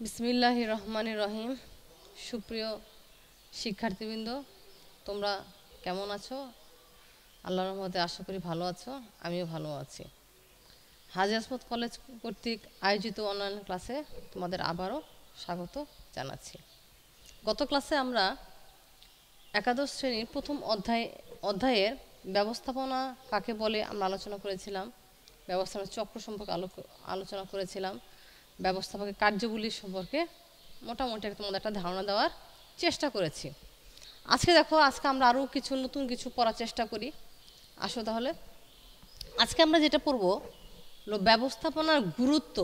বিসমিল্লাহির রহমানির রহিম। সুপ্রিয় শিক্ষার্থীবৃন্দ, তোমরা কেমন আছো? আল্লাহর রহমতে আশা করি ভালো আছো। আমিও ভালো আছি। হাজী আসমত কলেজ কর্তৃক আয়োজিত অনলাইন ক্লাসে তোমাদের আবারও স্বাগত জানাচ্ছি। গত ক্লাসে আমরা একাদশ শ্রেণীর প্রথম অধ্যায়ের ব্যবস্থাপনা কাকে বলে আমরা আলোচনা করেছিলাম। ব্যবস্থাপনা চক্র সম্পর্কে আলোচনা করেছিলাম। ব্যবস্থাপকের কার্যগুলি সম্পর্কে মোটামুটি তোমাদের একটা ধারণা দেওয়ার চেষ্টা করেছি। আজকে আমরা আরও নতুন কিছু পড়ার চেষ্টা করি। আসো তাহলে আজকে আমরা যেটা পড়ব হলো ব্যবস্থাপনার গুরুত্ব।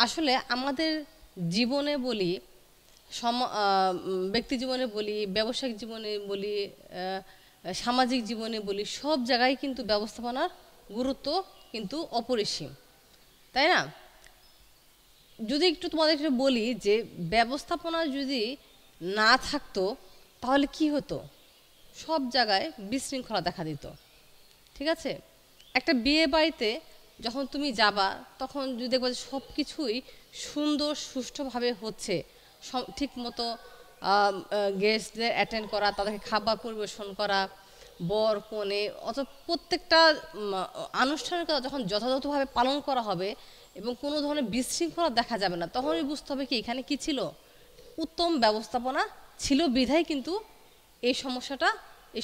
আসলে আমাদের জীবনে বলি, ব্যক্তি জীবনে বলি, ব্যবসায়িক জীবনে বলি, সামাজিক জীবনে বলি, সব জায়গায় কিন্তু ব্যবস্থাপনার গুরুত্ব কিন্তু অপরিসীম, তাই না? যদি একটু তোমাদের একটু বলি যে ব্যবস্থাপনা যদি না থাকতো তাহলে কি হতো? সব জায়গায় বিশৃঙ্খলা দেখা দিত। ঠিক আছে, একটা বিয়ে বাড়িতে যখন তুমি যাবা তখন যদি দেখবা যে সব কিছুই সুন্দর সুষ্ঠুভাবে হচ্ছে, ঠিক মতো গেস্টদের অ্যাটেন্ড করা, তাদেরকে খাবার পরিবেশন করা, বর কনে অথবা প্রত্যেকটা আনুষ্ঠানিকতা যখন যথাযথভাবে পালন করা হবে এবং কোনো ধরনের বিশৃঙ্খলা দেখা যাবে না, তখনই বুঝতে হবে কি এখানে কি ছিল, উত্তম ব্যবস্থাপনা ছিল বিধায় কিন্তু এই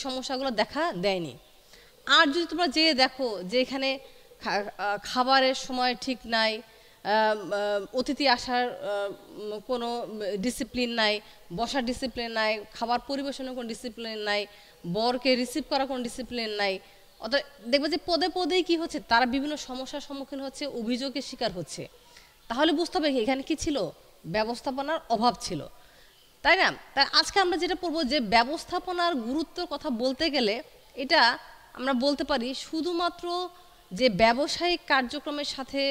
সমস্যাগুলো দেখা দেয়নি। আর যদি তোমরা যেয়ে দেখো যে এখানে খাবারের সময় ঠিক নাই, অতিথি আসার কোনো ডিসিপ্লিন নাই, বসার ডিসিপ্লিন নাই, খাবার পরিবেশনের কোনো ডিসিপ্লিন নাই, বরকে রিসিভ করার কোনো ডিসিপ্লিন নাই, অর্থাৎ দেখবে যে পদে পদেই কী হচ্ছে, তারা বিভিন্ন সমস্যার সম্মুখীন হচ্ছে, অভিযোগের শিকার হচ্ছে। তাহলে বুঝতে হবে এখানে কি ছিল, ব্যবস্থাপনার অভাব ছিল, তাই না? তাই আজকে আমরা যেটা পড়বো যে ব্যবস্থাপনার গুরুত্বের কথা বলতে গেলে এটা আমরা বলতে পারি শুধুমাত্র যে ব্যবসায়িক কার্যক্রমের সাথে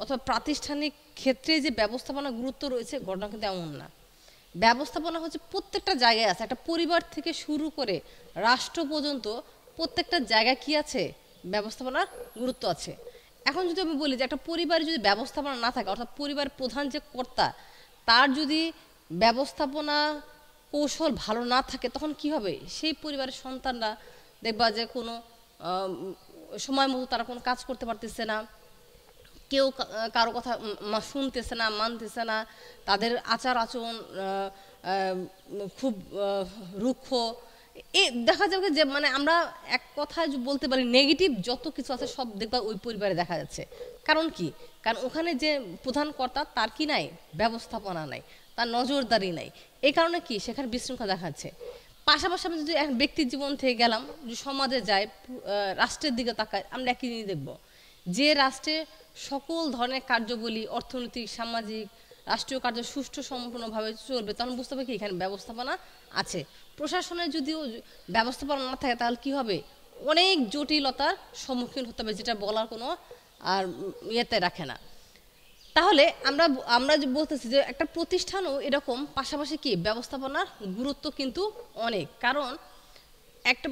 অথবা প্রাতিষ্ঠানিক ক্ষেত্রে যে ব্যবস্থাপনা গুরুত্ব রয়েছে, ঘটনা কিন্তু এমন না। ব্যবস্থাপনা হচ্ছে প্রত্যেকটা জায়গায় আছে, একটা পরিবার থেকে শুরু করে রাষ্ট্র পর্যন্ত প্রত্যেকটা জায়গায় কি আছে, ব্যবস্থাপনার গুরুত্ব আছে। এখন যদি আমি বলি যে একটা পরিবারে যদি ব্যবস্থাপনা না থাকে, অর্থাৎ পরিবার প্রধান যে কর্তা তার যদি ব্যবস্থাপনা কৌশল ভালো না থাকে, তখন কি হবে, সেই পরিবারের সন্তানরা দেখবা যে কোনো সময় মতো তারা কোনো কাজ করতে পারতেছে না, কেউ কারো কথা শুনতেছে না, মানতেছে না, তাদের আচার আচরণ খুব রুক্ষ। দেখা যাবে যে মানে আমরা এক কথায় বলতে পারি নেগেটিভ যত কিছু আছে সব দেখবা ওই পরিবারে দেখা যাচ্ছে। কারণ কি? কারণ ওখানে যে প্রধান কর্তা তার কি নাই, ব্যবস্থাপনা নাই, তার নজরদারি নাই। এই কারণে কি সেখানে বিশৃঙ্খলা দেখা যাচ্ছে। পাশাপাশি আমি যদি এক ব্যক্তির জীবন থেকে গেলাম, যদি সমাজে যায়, রাষ্ট্রের দিকে তাকায়, আমরা একই জিনিস দেখব যে রাষ্ট্রে সকল ধরনের কার্যবলী, অর্থনৈতিক, সামাজিক, রাষ্ট্রীয় কার্য সুষ্ঠু সম্পূর্ণভাবে চলবে, তখন বুঝতে হবে কি এখানে ব্যবস্থাপনা আছে। প্রশাসনের যদিও ব্যবস্থাপনা না থাকে তাহলে কি হবে, অনেক জটিলতার সম্মুখীন হতে হবে, যেটা বলার কোনো আর ইয়েতে রাখে না। তাহলে আমরা যে বলতেছি যে একটা প্রতিষ্ঠানও এরকম, পাশাপাশি কি ব্যবস্থাপনার গুরুত্ব কিন্তু অনেক। কারণ একটা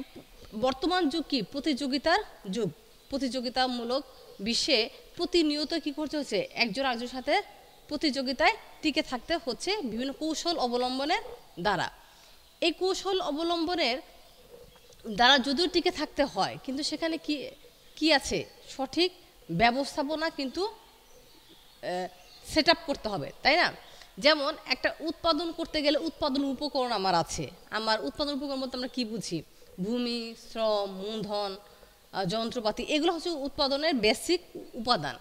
বর্তমান যুগ কি প্রতিযোগিতার যুগ, প্রতিযোগিতামূলক বিশ্বে প্রতিনিয়ত কি করতে হচ্ছে, একজন আরেকজনের সাথে প্রতিযোগিতায় টিকে থাকতে হচ্ছে বিভিন্ন কৌশল অবলম্বনের দ্বারা। এই কৌশল অবলম্বনের দ্বারা যদিও টিকে থাকতে হয়, কিন্তু সেখানে কি কি আছে, সঠিক ব্যবস্থাপনা কিন্তু সেট আপ করতে হবে, তাই না? যেমন একটা উৎপাদন করতে গেলে উৎপাদন উপকরণ আমার আছে। আমার উৎপাদন উপকরণ বলতে আমরা কী বুঝি, ভূমি, শ্রম, মূলধন, যন্ত্রপাতি, এগুলো হচ্ছে উৎপাদনের বেসিক উপাদান।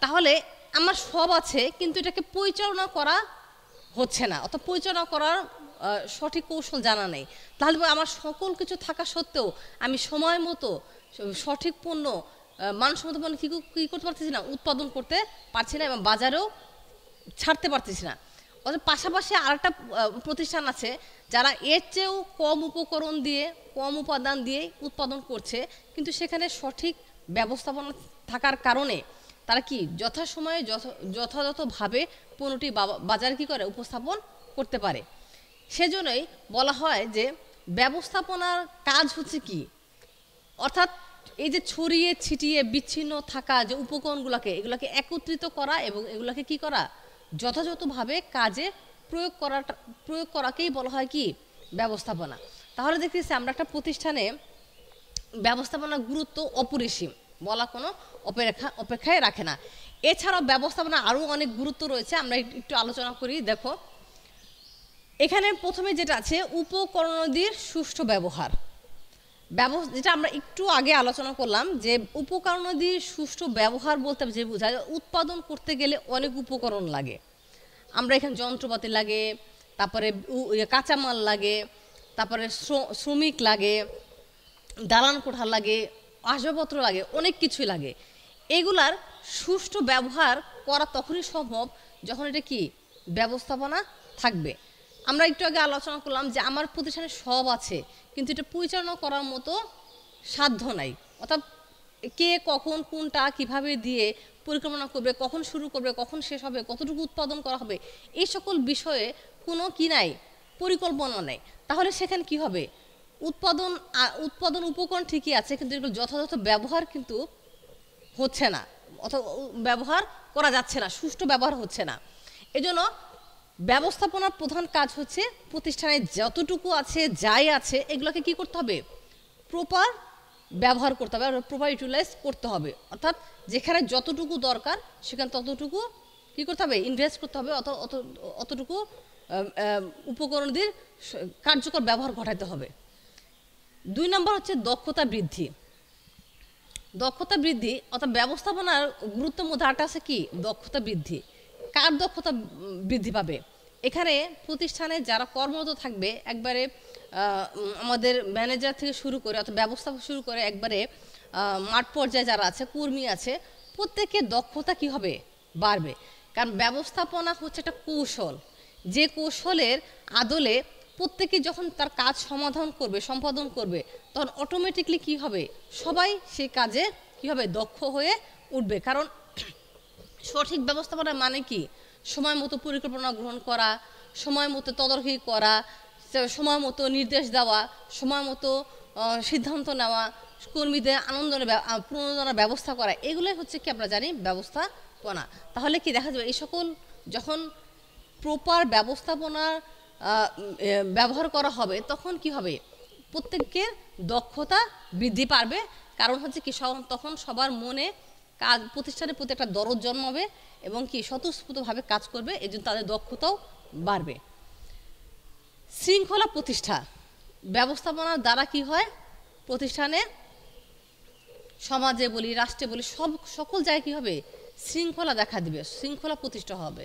তাহলে আমার সব আছে কিন্তু এটাকে পরিচালনা করা হচ্ছে না, অর্থাৎ পরিচালনা করার সঠিক কৌশল জানা নেই। তাহলে আমার সকল কিছু থাকা সত্ত্বেও আমি সময় মতো সঠিক পণ্য, মানসম্মত পণ্য কী করতে পারতেছি না, উৎপাদন করতে পারছি না এবং বাজারেও ছাড়তে পারতেছি না। অর্থাৎ পাশাপাশি আরেকটা প্রতিষ্ঠান আছে যারা এর চেয়েও কম উপকরণ দিয়ে, কম উপাদান দিয়ে উৎপাদন করছে, কিন্তু সেখানে সঠিক ব্যবস্থাপনা থাকার কারণে তারা কি যথাসময়ে যথাযথভাবে পণ্যটি বাজারে কী করে, উপস্থাপন করতে পারে। সেজন্যই বলা হয় যে ব্যবস্থাপনার কাজ হচ্ছে কি, অর্থাৎ এই যে ছড়িয়ে ছিটিয়ে বিচ্ছিন্ন থাকা যে উপকরণগুলোকে এগুলোকে একত্রিত করা এবং এগুলোকে কি করা যথাযথভাবে কাজে প্রয়োগ করাকেই বলা হয় কি ব্যবস্থাপনা। তাহলে দেখতেছি আমরা একটা প্রতিষ্ঠানে ব্যবস্থাপনার গুরুত্ব অপরিসীম, বলা কোনো অপেক্ষায় রাখে না। এছাড়াও ব্যবস্থাপনা আরও অনেক গুরুত্ব রয়েছে, আমরা একটু আলোচনা করি। দেখো এখানে প্রথমে যেটা আছে উপকরণাদির সুষ্ঠু ব্যবহার, যেটা আমরা একটু আগে আলোচনা করলাম যে উপকরণাদির সুষ্ঠু ব্যবহার বলতে যে বোঝায় উৎপাদন করতে গেলে অনেক উপকরণ লাগে। আমরা এখানে যন্ত্রপাতি লাগে, তারপরে কাঁচামাল লাগে, তারপরে শ্রমিক লাগে, দালান কোঠা লাগে, আসবাবপত্র লাগে, অনেক কিছুই লাগে। এগুলার সুষ্ঠু ব্যবহার করা তখনই সম্ভব যখন এটা কি ব্যবস্থাপনা থাকবে। আমরা একটু আগে আলোচনা করলাম যে আমার প্রতিষ্ঠানে সব আছে কিন্তু এটা পরিচালনা করার মতো সাধ্য নাই, অর্থাৎ কে কখন কোনটা কিভাবে দিয়ে পরিকল্পনা করবে, কখন শুরু করবে, কখন শেষ হবে, কতটুকু উৎপাদন করা হবে, এই সকল বিষয়ে কোনো কি নাই, পরিকল্পনা নেই। তাহলে সেখানে কি হবে, উৎপাদন উপকরণ ঠিকই আছে কিন্তু এগুলো যথাযথ ব্যবহার কিন্তু হচ্ছে না, অথবা ব্যবহার করা যাচ্ছে না, সুষ্ঠু ব্যবহার হচ্ছে না। এজন্য ব্যবস্থাপনার প্রধান কাজ হচ্ছে প্রতিষ্ঠানে যতটুকু আছে যাই আছে এগুলোকে কি করতে হবে, প্রপার ব্যবহার করতে হবে, প্রপার ইউটিলাইজ করতে হবে। অর্থাৎ যেখানে যতটুকু দরকার সেখানে ততটুকু কি করতে হবে, ইনভেস্ট করতে হবে, অতটুকু উপকরণদের কার্যকর ব্যবহার ঘটাতে হবে। 2 নম্বর হচ্ছে দক্ষতা বৃদ্ধি। দক্ষতা বৃদ্ধি অর্থাৎ ব্যবস্থাপনার গুরুত্বের মধ্যে আরেকটা আছে কি দক্ষতা বৃদ্ধি। কার দক্ষতা বৃদ্ধি পাবে, এখানে প্রতিষ্ঠানে যারা কর্মরত থাকবে একবারে আমাদের ম্যানেজার থেকে শুরু করে অর্থাৎ ব্যবস্থাপক শুরু করে একবারে মাঠ পর্যায়ে যারা আছে কর্মী আছে প্রত্যেকের দক্ষতা কি হবে, বাড়বে। কারণ ব্যবস্থাপনা হচ্ছে একটা কৌশল, যে কৌশলের আদলে প্রত্যেকে যখন তার কাজ সম্পাদন করবে তখন অটোমেটিকলি কি হবে, সবাই সেই কাজে কি হবে, দক্ষ হয়ে উঠবে। কারণ সঠিক ব্যবস্থাপনা মানে কি, সময় মতো পরিকল্পনা গ্রহণ করা, সময় মতো তদারকি করা, সময় মতো নির্দেশ দেওয়া, সময় মতো সিদ্ধান্ত নেওয়া, কর্মীদের প্রণোদনার ব্যবস্থা করা, এগুলোই হচ্ছে কি আমরা জানি ব্যবস্থাপনা। তাহলে কি দেখা যাবে, এই সকল যখন প্রপার ব্যবস্থাপনার ব্যবহার করা হবে তখন কি হবে, প্রত্যেকের দক্ষতা বৃদ্ধি পাবে। কারণ হচ্ছে কি তখন সবার মনে কাজ প্রতিষ্ঠানের প্রতি একটা দরদ জন্মাবে এবং কি স্বতঃস্ফূর্তভাবে কাজ করবে, এই জন্য তাদের দক্ষতাও বাড়বে। শৃঙ্খলা প্রতিষ্ঠা, ব্যবস্থাপনার দ্বারা কি হয়, প্রতিষ্ঠানে সমাজে বলি রাষ্ট্রে বলি সকল জায়গায় কি হবে, শৃঙ্খলা দেখা দিবে, শৃঙ্খলা প্রতিষ্ঠা হবে।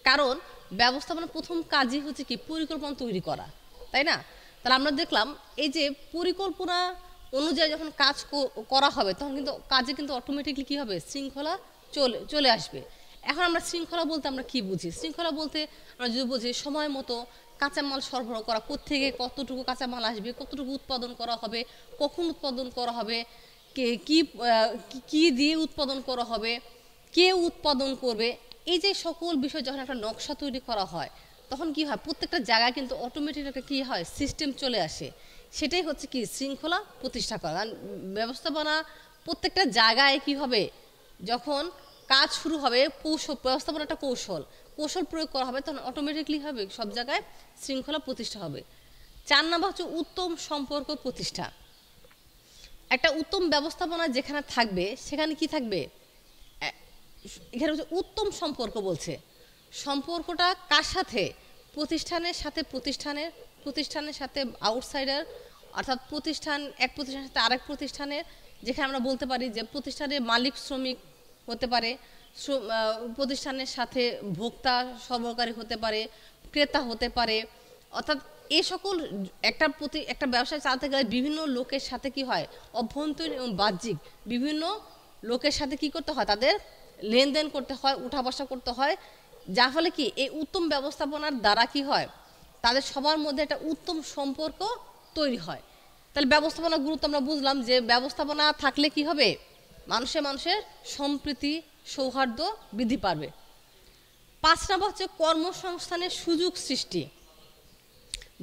কারণ ব্যবস্থাপনার প্রথম কাজই হচ্ছে কি পরিকল্পনা তৈরি করা, তাই না? তাহলে আমরা দেখলাম এই যে পরিকল্পনা অনুযায়ী যখন কাজ করা হবে তখন কিন্তু কাজে কিন্তু অটোমেটিকলি কি হবে, শৃঙ্খলা চলে আসবে। এখন আমরা শৃঙ্খলা বলতে আমরা কি বুঝি, শৃঙ্খলা বলতে আমরা যদি বুঝি সময় মতো কাঁচামাল সরবরাহ করা, কোত্থেকে কতটুকু কাঁচামাল আসবে, কতটুকু উৎপাদন করা হবে, কখন উৎপাদন করা হবে, কি দিয়ে উৎপাদন করা হবে, কে উৎপাদন করবে, এই যে সকল বিষয় যখন একটা নকশা তৈরি করা হয় তখন কি হয়, প্রত্যেকটা জায়গায় কিন্তু অটোমেটিক একটা কী হয়, সিস্টেম চলে আসে। সেটাই হচ্ছে কি শৃঙ্খলা প্রতিষ্ঠা করা। কারণ ব্যবস্থাপনা প্রত্যেকটা জায়গায় কি হবে, যখন কাজ শুরু হবে ব্যবস্থাপনা একটা কৌশল প্রয়োগ করা হবে তখন অটোমেটিকলি হবে সব জায়গায় শৃঙ্খলা প্রতিষ্ঠা হবে। 4 নম্বর হচ্ছে উত্তম সম্পর্ক প্রতিষ্ঠা। একটা উত্তম ব্যবস্থাপনা যেখানে থাকবে সেখানে কি থাকবে, এখানে হচ্ছে উত্তম সম্পর্ক বলছে। সম্পর্কটা কার সাথে, প্রতিষ্ঠানের সাথে প্রতিষ্ঠানের সাথে আউটসাইডার, অর্থাৎ এক প্রতিষ্ঠানের সাথে আরেক প্রতিষ্ঠানের, যেখানে আমরা বলতে পারি যে প্রতিষ্ঠানের মালিক শ্রমিক হতে পারে, প্রতিষ্ঠানের সাথে ভোক্তা সরবরাহকারী হতে পারে, ক্রেতা হতে পারে। অর্থাৎ এই সকল একটা ব্যবসা চালাতে গেলে বিভিন্ন লোকের সাথে কি হয়, অভ্যন্তরীণ এবং বাহ্যিক বিভিন্ন লোকের সাথে কি করতে হয়, তাদের লেনদেন করতে হয়, উঠা বসা করতে হয়, যার ফলে কি এই উত্তম ব্যবস্থাপনার দ্বারা কি হয়, তাদের সবার মধ্যে একটা উত্তম সম্পর্ক তৈরি হয়। তাহলে ব্যবস্থাপনার গুরুত্ব আমরা বুঝলাম যে ব্যবস্থাপনা থাকলে কি হবে, মানুষের সম্প্রীতি সৌহার্দ্য বৃদ্ধি পাবে। 5 নম্বর হচ্ছে কর্মসংস্থানের সুযোগ সৃষ্টি।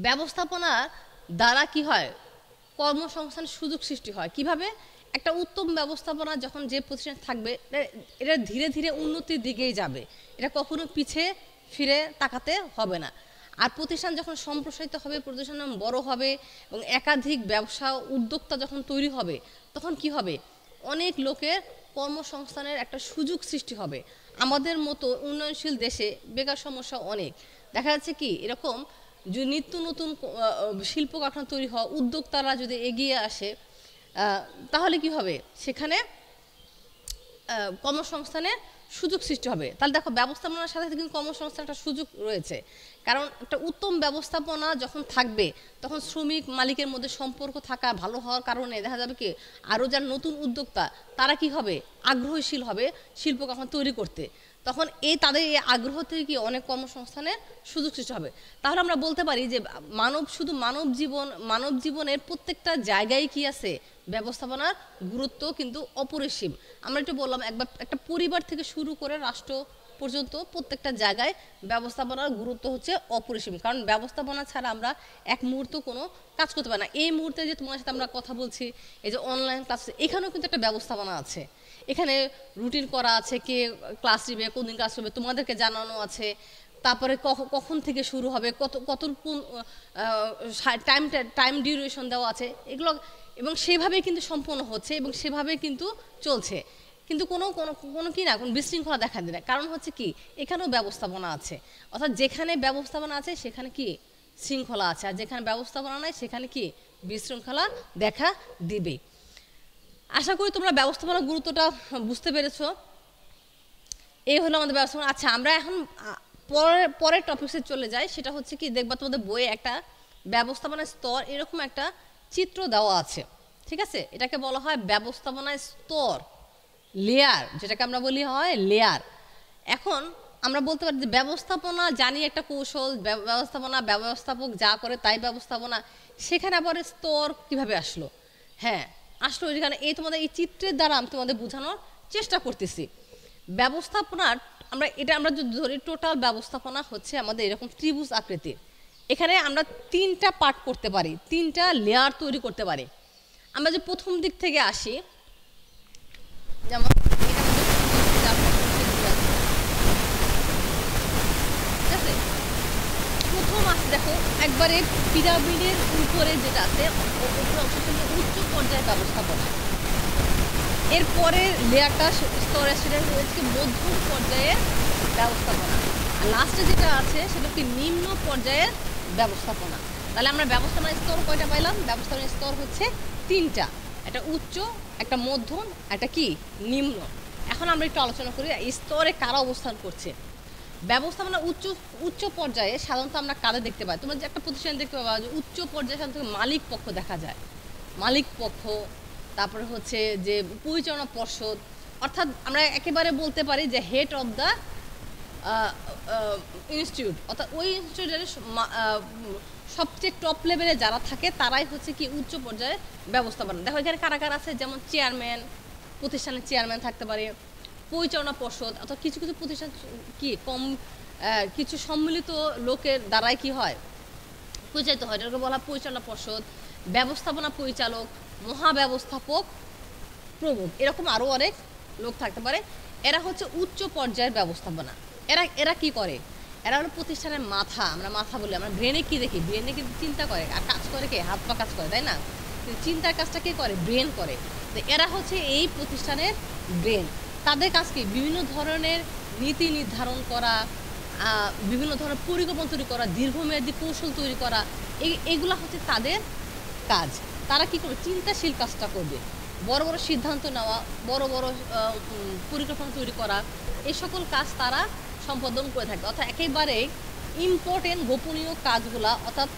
ব্যবস্থাপনার দ্বারা কি হয়, কর্মসংস্থানের সুযোগ সৃষ্টি হয় কিভাবে, একটা উত্তম ব্যবস্থাপনা যখন যে প্রতিষ্ঠান থাকবে এটা ধীরে ধীরে উন্নতির দিকেই যাবে, এটা কখনো পিছিয়ে ফিরে তাকাতে হবে না। আর প্রতিষ্ঠান যখন সম্প্রসারিত হবে, প্রতিষ্ঠান বড় হবে এবং একাধিক ব্যবসা উদ্যোক্তা যখন তৈরি হবে, তখন কি হবে, অনেক লোকের কর্মসংস্থানের একটা সুযোগ সৃষ্টি হবে। আমাদের মতো উন্নয়নশীল দেশে বেকার সমস্যা অনেক, দেখা যাচ্ছে কি এরকম যে নিত্য নতুন শিল্প কারখানা তৈরি হওয়া, উদ্যোক্তারা যদি এগিয়ে আসে তাহলে কি হবে, সেখানে কর্মসংস্থানের সুযোগ সৃষ্টি হবে। তাহলে দেখো ব্যবস্থাপনার সাথে কিন্তু কর্মসংস্থানের একটা সুযোগ রয়েছে, কারণ একটা উত্তম ব্যবস্থাপনা যখন থাকবে তখন শ্রমিক মালিকের মধ্যে সম্পর্ক থাকা ভালো হওয়ার কারণে দেখা যাবে কি আরও যারা নতুন উদ্যোক্তা তারা কি হবে, আগ্রহশীল হবে শিল্প কারখানা তৈরি করতে, তখন তাদের এই আগ্রহ থেকে কি অনেক কর্মসংস্থানের সুযোগ সৃষ্টি হবে। তাহলে আমরা বলতে পারি যে শুধু মানব জীবনের প্রত্যেকটা জায়গায় কি আছে, ব্যবস্থাপনার গুরুত্ব কিন্তু অপরিসীম। আমরা একটু বললাম একটা পরিবার থেকে শুরু করে রাষ্ট্র পর্যন্ত প্রত্যেকটা জায়গায় ব্যবস্থাপনার গুরুত্ব হচ্ছে অপরিসীম, কারণ ব্যবস্থাপনা ছাড়া আমরা এক মুহূর্ত কোনো কাজ করতে পারি না। এই মুহূর্তে যে তোমার সাথে আমরা কথা বলছি, এই যে অনলাইন ক্লাস, এখানেও কিন্তু একটা ব্যবস্থাপনা আছে, এখানে রুটিন করা আছে, কে ক্লাস নেবে, কোন দিন ক্লাস নেবে তোমাদেরকে জানানো আছে, তারপরে কখন থেকে শুরু হবে, কত টাইম ডিউরেশন দেওয়া আছে এগুলো, এবং সেভাবেই কিন্তু সম্পন্ন হচ্ছে এবং সেভাবে কিন্তু চলছে, কিন্তু কোনো কি না কোনো বিশৃঙ্খলা দেখা দিবে না। কারণ হচ্ছে কি এখানেও ব্যবস্থাপনা আছে, অর্থাৎ যেখানে ব্যবস্থাপনা আছে সেখানে কি শৃঙ্খলা আছে, আর যেখানে ব্যবস্থাপনা নাই সেখানে কি বিশৃঙ্খলা দেখা দিবে। আশা করি তোমরা ব্যবস্থাপনার গুরুত্বটা বুঝতে পেরেছো। এই হলো আমাদের ব্যবস্থাপনা। আচ্ছা, আমরা এখন পরের টপিকসে চলে যাই, সেটা হচ্ছে কি দেখবা তোমাদের বইয়ে একটা ব্যবস্থাপনার স্তর এরকম একটা চিত্র দেওয়া আছে, ঠিক আছে, এটাকে বলা হয় ব্যবস্থাপনার স্তর, লেয়ার, যেটাকে আমরা বলি হয় লেয়ার। এখন আমরা বলতে পারি যে ব্যবস্থাপনা জানি একটা কৌশল, ব্যবস্থাপক যা করে তাই ব্যবস্থাপনা, সেখানে আবার স্তর কিভাবে আসলো? হ্যাঁ আসলো, যেখানে তোমাদের এই চিত্রের দ্বারা আমি তোমাদের বোঝানোর চেষ্টা করতেছি। ব্যবস্থাপনার আমরা যদি ধরি, টোটাল ব্যবস্থাপনা হচ্ছে আমাদের এরকম ত্রিভুজ আকৃতির, এখানে আমরা 3টা পার্ট করতে পারি, 3টা লেয়ার তৈরি করতে পারি। আমরা যে প্রথম দিক থেকে আসি, যেমন ঠিক আছে, প্রথম আছে দেখো একবারে পিরামিডের উপরে যেটা আছে উচ্চ পর্যায়ের ব্যবস্থাপনা, এরপরে লেয়ারটা স্তরে সেটা হচ্ছে মধ্যম পর্যায়ের ব্যবস্থাপনা, আর লাস্টে যেটা আছে সেটা কি নিম্ন পর্যায়ের ব্যবস্থাপনা। তাহলে আমরা ব্যবস্থাপনার স্তর কয়টা পাইলাম? ব্যবস্থাপনার স্তর হচ্ছে 3টা, একটা উচ্চ, একটা মধ্যম, একটা কি নিম্ন। এখন আমরা একটু আলোচনা করি এই স্তরে কারা অবস্থান করছে। ব্যবস্থাপনা উচ্চ পর্যায়ে সাধারণত আমরা কাদের দেখতে পাই? তোমরা যে একটা প্রতিষ্ঠান দেখতে পাবা যে উচ্চ পর্যায়ে সাধারণত মালিক পক্ষ দেখা যায়, মালিক পক্ষ, তারপরে হচ্ছে যে পরিচালনা পর্ষদ, অর্থাৎ আমরা একেবারে বলতে পারি যে হেড অফ দ্য ইনস্টিটিউট, অর্থাৎ ওই ইনস্টিটিউটের সবচেয়ে টপ লেভেলে যারা থাকে তারাই হচ্ছে কি উচ্চ পর্যায়ে ব্যবস্থাপনা। দেখো এখানে কারা কারা আছে, যেমন চেয়ারম্যান, প্রতিষ্ঠানের চেয়ারম্যান থাকতে পারে, পরিচালনা পর্ষদ, অর্থাৎ কিছু কিছু প্রতিষ্ঠান কি কিছু সম্মিলিত লোকের দ্বারাই কি হয় পরিচালিত হয়, এটাকে বলা পরিচালনা পর্ষদ, ব্যবস্থাপনা পরিচালক, মহাব্যবস্থাপক প্রমুখ, এরকম আরও অনেক লোক থাকতে পারে। এরা হচ্ছে উচ্চ পর্যায়ের ব্যবস্থাপনা। এরা কি করে? এরা হলো প্রতিষ্ঠানের মাথা, আমরা মাথা বলি, আমরা ব্রেনে কি দেখি, ব্রেনে কিন্তু চিন্তা করে, আর কাজ করে কে? হাত পা কাজ করে, তাই না? চিন্তার কাজটা কে করে? ব্রেন করে। তো এরা হচ্ছে এই প্রতিষ্ঠানের ব্রেন। তাদের কাজ কি? বিভিন্ন ধরনের নীতি নির্ধারণ করা, বিভিন্ন ধরনের পরিকল্পনা তৈরি করা, দীর্ঘমেয়াদী কৌশল তৈরি করা, এগুলা হচ্ছে তাদের কাজ। তারা কি করবে? চিন্তাশীল কাজটা করবে, বড় বড় সিদ্ধান্ত নেওয়া, বড় বড় পরিকল্পনা তৈরি করা, এই সকল কাজ তারা সম্পাদন করে থাকে। অর্থাৎ একেবারে ইম্পর্টেন্ট গোপনীয় কাজগুলা, অর্থাৎ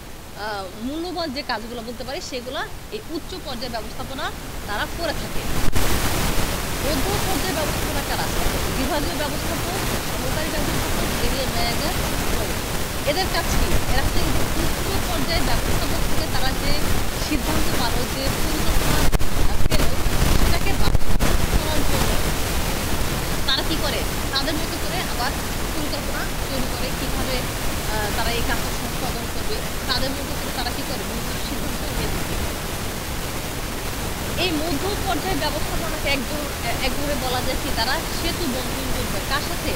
মূল্যবান যে কাজগুলো বলতে পারি, সেগুলা এই উচ্চ পর্যায়ের ব্যবস্থাপনা তারা করে থাকে। মধ্য পর্যায়ের ব্যবস্থাপনা কারা? বিভাগীয় ব্যবস্থাপক, সহকারী ব্যবস্থাপক, এরিয়া ম্যানেজার, এদের কাজ কি? এরা হচ্ছে উচ্চ পর্যায়ের ব্যবস্থাপক থেকে তারা যে সিদ্ধান্ত পালো, যে পরিকল্পনা পেল, সেটাকে বাস্তবায়ন করার জন্য তারা কি করে? তাদের মতো করে আবার পরিকল্পনা তৈরি করে, কীভাবে তারা এই কাজটা সম্পাদন করবে, তাদের মতো করে তারা কি করে? বিভিন্ন সিদ্ধান্ত নিয়ে থাকে। এই মধ্য পর্যায়ে ব্যবস্থাপনাকে একভাবে বলা যায় কি, তারা সেতু বন্ধন করবে কার সাথে,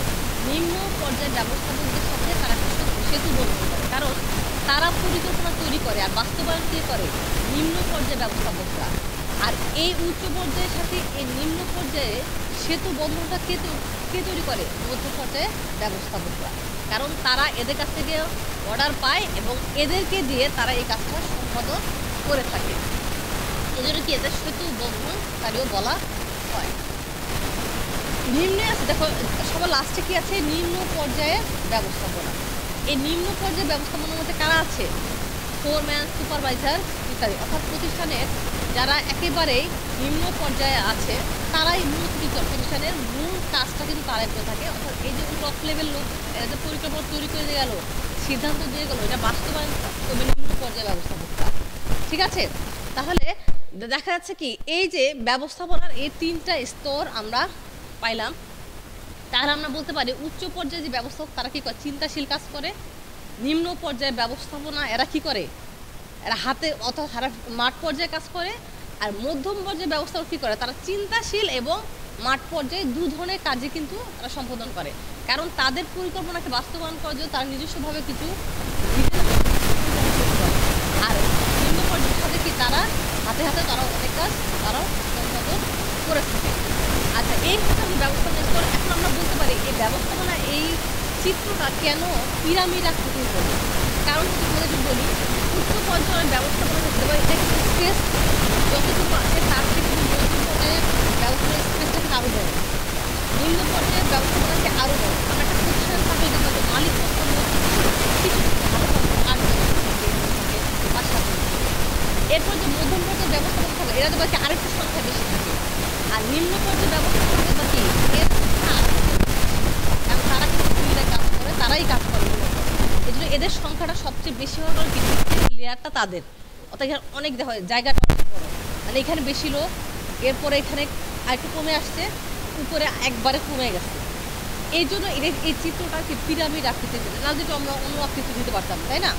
নিম্ন পর্যায়ের ব্যবস্থাপকদের সাথে তারা সেতু বন্ধন করে। কারণ তারা পরিকল্পনা তৈরি করে আর বাস্তবায়ন কে করে, নিম্ন পর্যায়ের ব্যবস্থাপকরা। আর এই উচ্চ পর্যায়ের সাথে এই নিম্ন পর্যায়ে সেতু বন্ধনটা কে তৈরি করে, মধ্য পর্যায়ে ব্যবস্থাপকরা। কারণ তারা এদের কাছ থেকে অর্ডার পায় এবং এদেরকে দিয়ে তারা এই কাজটা সম্পাদন করে থাকে। এজন্য কি এদের সেতু বন্ধনকারীও বলা হয়। নিম্নে আছে দেখো, সবার লাস্টে কি আছে, নিম্ন পর্যায়ে ব্যবস্থাপনা। এই নিম্ন পর্যায়ে ব্যবস্থাপনার মধ্যে কারা আছে, ফোরম্যান, সুপারভাইজার ইত্যাদি। অর্থাৎ প্রতিষ্ঠানের যারা একেবারেই নিম্ন পর্যায়ে আছে তারাই মূল প্রতিষ্ঠানের মূল কাজটা কিন্তু তারাই করে থাকে। অর্থাৎ এই যে টপ লেভেল লোক এরা যে পরিকল্পনা তৈরি করে দিয়ে গেল, সিদ্ধান্ত দিয়ে গেল, এটা বাস্তবায়ন করবে নিম্ন পর্যায়ে ব্যবস্থাপকরা। ঠিক আছে, তাহলে দেখা যাচ্ছে কি এই যে ব্যবস্থাপনার এই 3টা স্তর আমরা পাইলাম। তাহলে আমরা বলতে পারি উচ্চ পর্যায়ে যে ব্যবস্থাপক তারা কি করে, চিন্তাশীল কাজ করে। নিম্ন পর্যায়ে ব্যবস্থাপনা এরা কি করে, এরা হাতে অথবা মাঠ পর্যায়ে কাজ করে। আর মধ্যম পর্যায়ে ব্যবস্থাপক কী করে, তারা চিন্তাশীল এবং মাঠ পর্যায়ে 2 ধরনের কাজে কিন্তু তারা সম্পাদন করে। কারণ তাদের পরিকল্পনাকে বাস্তবায়ন করার জন্য তারা নিজস্বভাবে কিছু আর নিম্ন পর্যায়ের সাথে কি তারা হাতে হাতে তারা অনেক কাজ তারাও সম্পাদন করে থাকে। আচ্ছা, এই হচ্ছে ব্যবস্থাপনা স্তর। এখন আমরা বলতে পারি এই ব্যবস্থাপনা এই চিত্রটা কেন পিরামিড আকৃতির হবে। কারণ যদি বলি উচ্চ পর্যায়ের ব্যবস্থাপনা হতে পারে, এটা কিন্তু স্পেস যতটুকু আছে তার থেকে কিন্তু মধ্য পর্যায়ে ব্যবস্থাপনার স্পেসটাকে আরও বড়, নিম্ন পর্যায়ের ব্যবস্থাপনাকে আরও বড়। আমরা একটা প্রতিষ্ঠান থাকলে কিন্তু মালিক কিছু ভালো থাকে 8 জন থাকে 5-7 জন। এরপর যে মধ্যম পর্যায়ের ব্যবস্থাপনা থাকে এরা দেখবে আরেকটু সংখ্যা বেশি থাকে। আর নিম্ন পর্যায়ের ব্যবস্থাপনা দেখবে কি এর কারণ তারা কিন্তু সুবিধায় কাজ করে, তারাই কাজ করে। এই জন্য এদের সংখ্যাটা সবচেয়ে বেশি হওয়ার কারণ লেয়ারটা তাদের, অর্থাৎ এখানে অনেক দেখা হয় জায়গাটা অনেক বড়, মানে এখানে বেশি লোক, এরপরে এখানে আরেকটু কমে আসছে, উপরে একবারে কমে গেছে। এই জন্য এই চিত্রটা কি পিরামিড আকৃতির, না যেটা আমরা অন্য আকৃতি দিতে পারতাম, তাই না?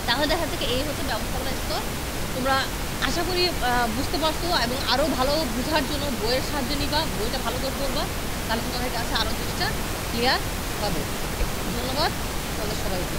তাহলে দেখা যাচ্ছে এই হচ্ছে ব্যবস্থাপনা স্তর। তোমরা আশা করি বুঝতে পারছো এবং আরও ভালো বোঝার জন্য বইয়ের সাহায্য নিবা, বইটা ভালো করে পড়বা, তাহলে তোমাদের কাছে আরও জিনিসটা ক্লিয়ার হবে। ধন্যবাদ তোমাদের সবাইকে।